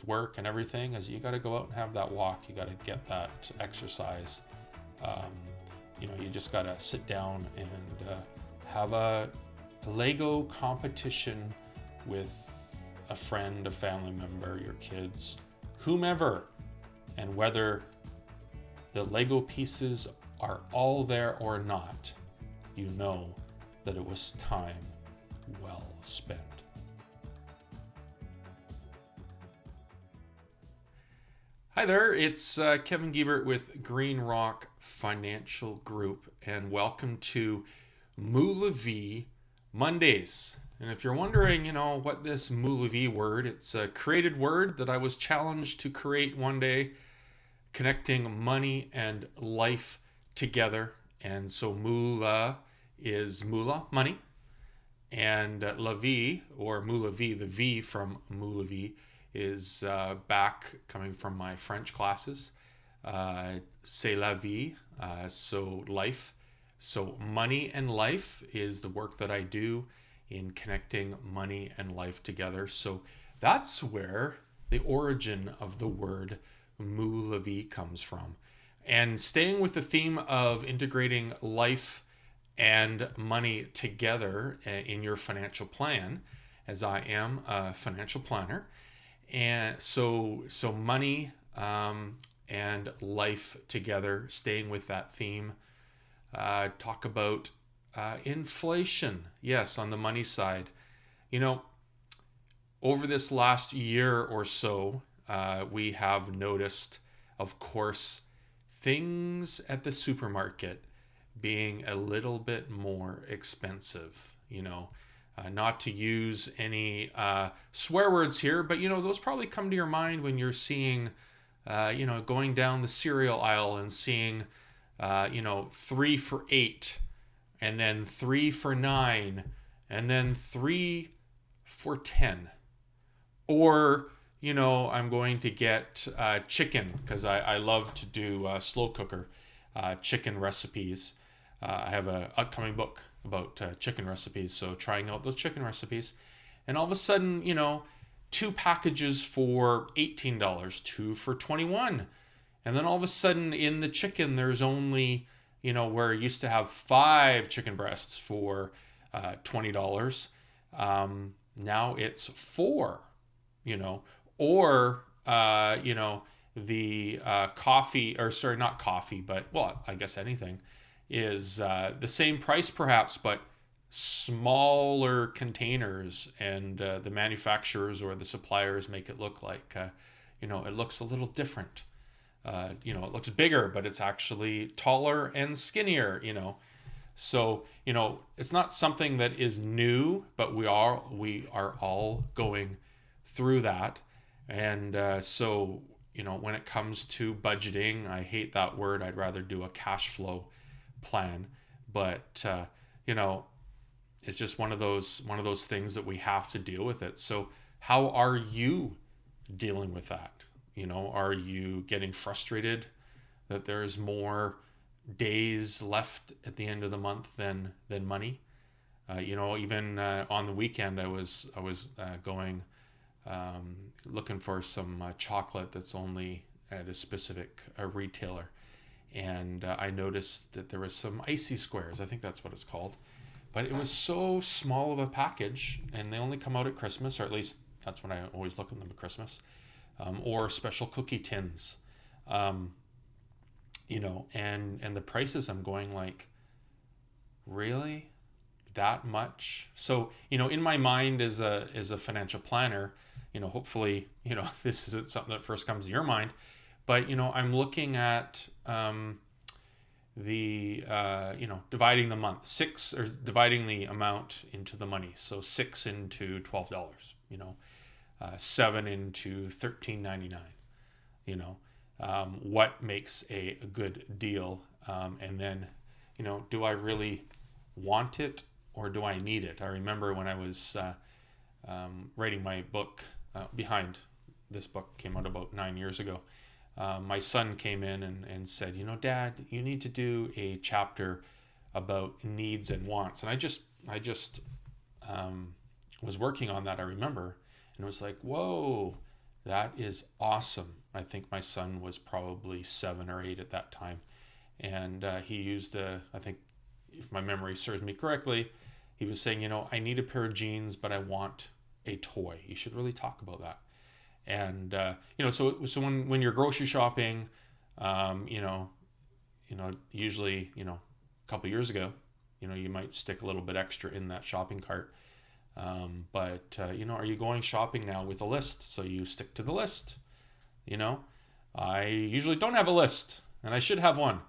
with work and everything is you got to go out and have that walk. You got to get that exercise. You just got to sit down and have a Lego competition with a friend, a family member, your kids, whomever. And whether the Lego pieces are all there or not, you know that it was time well spent. Hi there, it's Kevin Giebert with Green Rock Financial Group, and welcome to Moolavie Mondays. And if you're wondering, what this Moolavie word, it's a created word that I was challenged to create one day, connecting money and life together. And so moolah is moolah, money, and la vie, or Moolavie, the V from Moolavie, is back coming from my French classes. C'est la vie, so life. So money and life is the work that I do in connecting money and life together. So that's where the origin of the word Moolavie comes from. And staying with the theme of integrating life and money together in your financial plan, as I am a financial planner. And so money and life together, staying with that theme. Talk about inflation. Yes, on the money side. Over this last year or so, we have noticed, of course, things at the supermarket being a little bit more expensive, not to use any swear words here, but those probably come to your mind when you're seeing, going down the cereal aisle and seeing, 3 for $8, and then 3 for $9, and then 3 for $10. Or, I'm going to get chicken because I love to do slow cooker chicken recipes. I have an upcoming book about chicken recipes, so trying out those chicken recipes. And all of a sudden, 2 packages for $18, 2 for $21. And then all of a sudden in the chicken, there's only, where I used to have 5 chicken breasts for $20, now it's 4, or, the coffee, or sorry, not coffee, but, well, I guess anything, is the same price perhaps, but smaller containers, and the manufacturers or the suppliers make it look like, it looks a little different. It looks bigger, but it's actually taller and skinnier, So, it's not something that is new, but we are all going through that. And so, when it comes to budgeting, I hate that word. I'd rather do a cash flow plan. But, it's just one of those things that we have to deal with it. So how are you dealing with that? Are you getting frustrated that there's more days left at the end of the month than money? Even on the weekend, I was going looking for some chocolate that's only at a specific retailer, and I noticed that there was some icy squares. I think that's what it's called, but it was so small of a package, and they only come out at Christmas, or at least that's when I always look at them at Christmas. Or special cookie tins, and the prices, I'm going like, really, that much? So, in my mind as a financial planner, hopefully, this isn't something that first comes to your mind, but, I'm looking at, dividing the month, dividing the amount into the money. So 6 into $12, 7 into $13.99. What makes a good deal? And then, do I really want it or do I need it? I remember when I was writing my book, behind this book came out about 9 years ago. My son came in and said, Dad, you need to do a chapter about needs and wants. And I just was working on that, I remember. And it was like, whoa, That is awesome. I think my son was probably 7 or 8 at that time. And he used, I think, if my memory serves me correctly, he was saying, I need a pair of jeans, but I want a toy. You should really talk about that. And, so when you're grocery shopping, um, you know, usually, a couple years ago, you might stick a little bit extra in that shopping cart. But are you going shopping now with a list? So you stick to the list. You know, I usually don't have a list, and I should have one.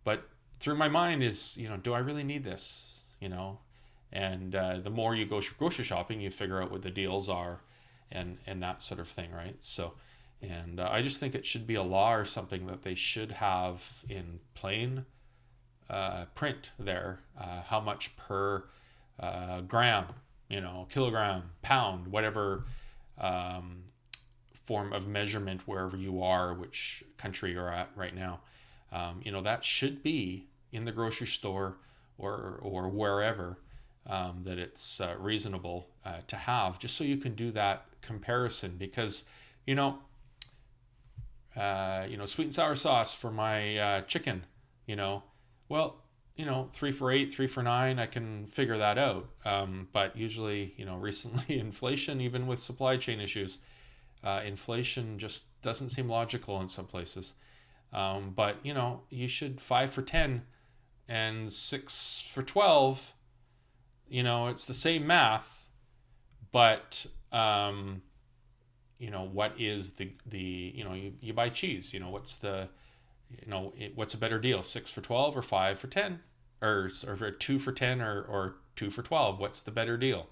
But through my mind is, do I really need this? And the more you go grocery shopping, you figure out what the deals are, and that sort of thing, right? So, and I just think it should be a law or something that they should have in plain print there, how much per gram, kilogram, pound, whatever form of measurement wherever you are, which country you're at right now. That should be in the grocery store or wherever that it's reasonable to have, just so you can do that comparison. Because sweet and sour sauce for my chicken, well, 3 for $8, 3 for $9, I can figure that out. But usually, recently inflation, even with supply chain issues, inflation just doesn't seem logical in some places. But you should 5 for $10 and 6 for $12. It's the same math, but what is you buy cheese. What's the what's a better deal, 6 for $12 or 5 for $10, or 2 for $10 or 2 for $12? What's the better deal?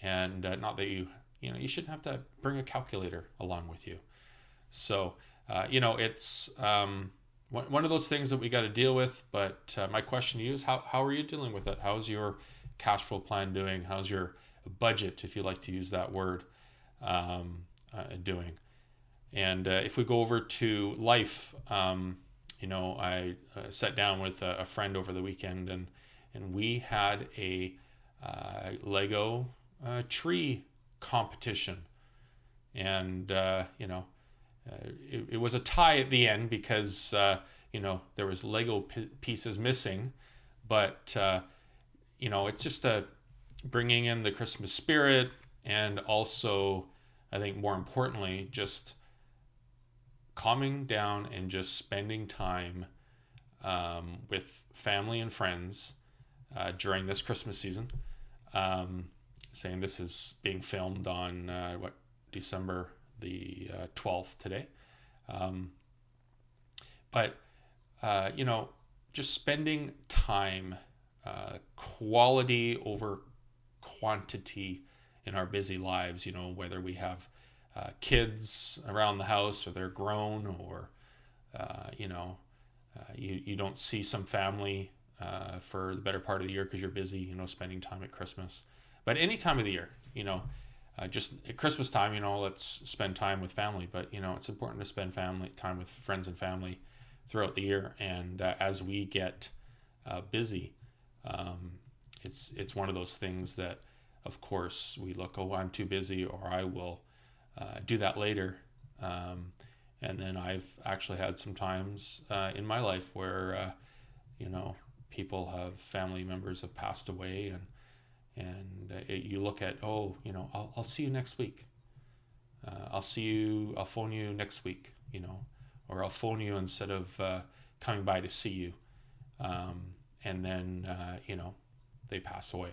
And not that you shouldn't have to bring a calculator along with you. So it's one of those things that we got to deal with. But my question to you is, how are you dealing with it? How's your cash flow plan doing? How's your budget, if you like to use that word, doing? And if we go over to life, I sat down with a friend over the weekend, and we had a Lego tree competition. And, it was a tie at the end because, there was Lego pieces missing. But, it's just bringing in the Christmas spirit, and also, I think more importantly, just calming down and just spending time with family and friends during this Christmas season. Saying this is being filmed on December the 12th today. But just spending time, quality over quantity in our busy lives, whether we have kids around the house or they're grown, or you don't see some family for the better part of the year because you're busy, spending time at Christmas. But any time of the year, just at Christmas time, let's spend time with family. But it's important to spend time with friends and family throughout the year. And as we get busy, it's one of those things that, of course, we look, I'm too busy, or I will do that later. And then I've actually had some times in my life where family members have passed away, and you look at, I'll see you next week. I'll phone you next week, or I'll phone you instead of coming by to see you. And then, they pass away.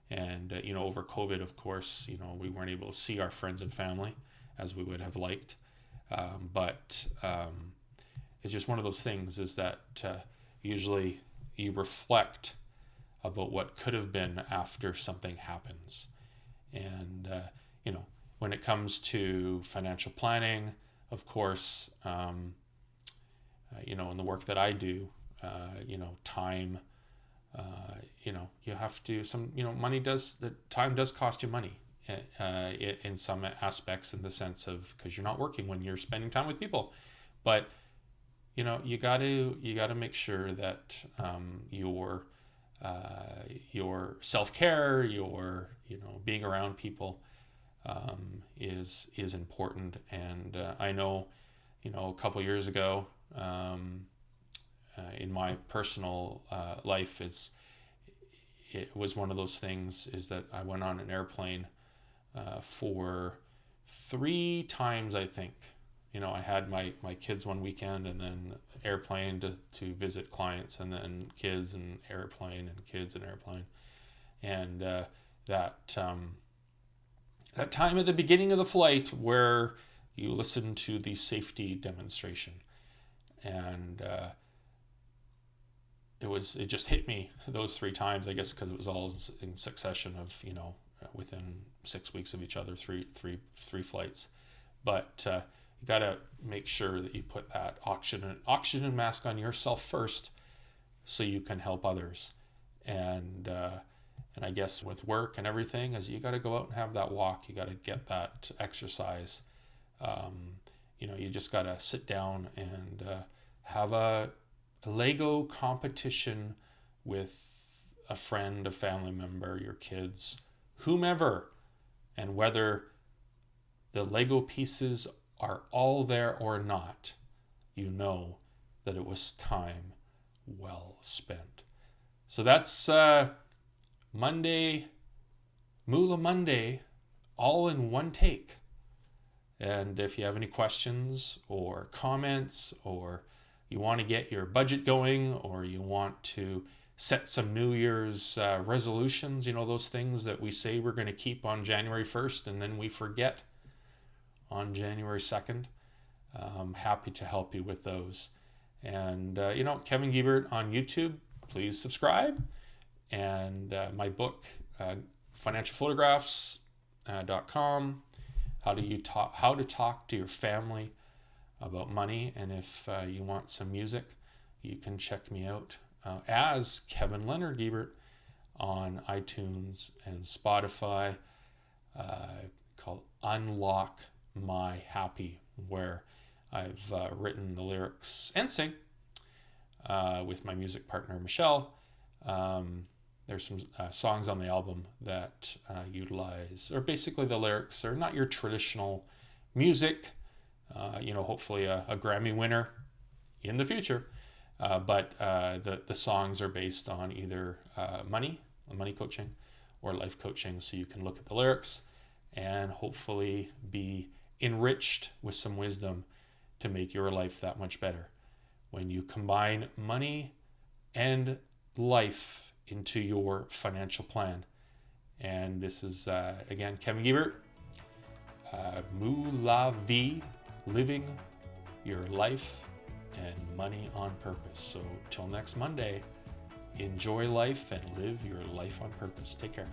And, over COVID, of course, we weren't able to see our friends and family as we would have liked. But it's just one of those things, is that usually you reflect about what could have been after something happens. And, when it comes to financial planning, of course, in the work that I do, time, you have to, time does cost you money in some aspects, in the sense of, because you're not working when you're spending time with people. But, you got to make sure that your self-care, your being around people, is important. And I know, a couple years ago, in my personal life, it was one of those things is that I went on an airplane for 3 times, I think. I had my kids one weekend, and then airplane to visit clients, and then kids and airplane, and kids and airplane. And that time at the beginning of the flight where you listen to the safety demonstration, and it just hit me those 3 times, I guess, because it was all in succession of within 6 weeks of each other, three flights. But you got to make sure that you put that oxygen mask on yourself first, so you can help others. And I guess with work and everything, is you got to go out and have that walk. You got to get that exercise. You just got to sit down and have a Lego competition with a friend, a family member, your kids, whomever. And whether the Lego pieces are all there or not, that it was time well spent. So that's Monday, Moolah Monday, all in one take. And if you have any questions or comments, or you want to get your budget going, or you want to set some New Year's resolutions, those things that we say we're going to keep on January 1st and then we forget on January 2nd, I'm happy to help you with those. And, Kevin Giebert on YouTube, please subscribe. And my book, financialphotographs.com, how to talk to your family about money. And if you want some music, you can check me out as Kevin Leonard Giebert on iTunes and Spotify, called Unlock My Happy, where I've written the lyrics and sing with my music partner Michelle. There's some songs on the album that utilize, or basically the lyrics are not your traditional music, hopefully a Grammy winner in the future, but the songs are based on either money coaching, or life coaching, so you can look at the lyrics and hopefully be enriched with some wisdom to make your life that much better. When you combine money and life into your financial plan. And this is, again, Kevin Giebert, Moolavie, living your life and money on purpose. So till next Monday, enjoy life and live your life on purpose. Take care.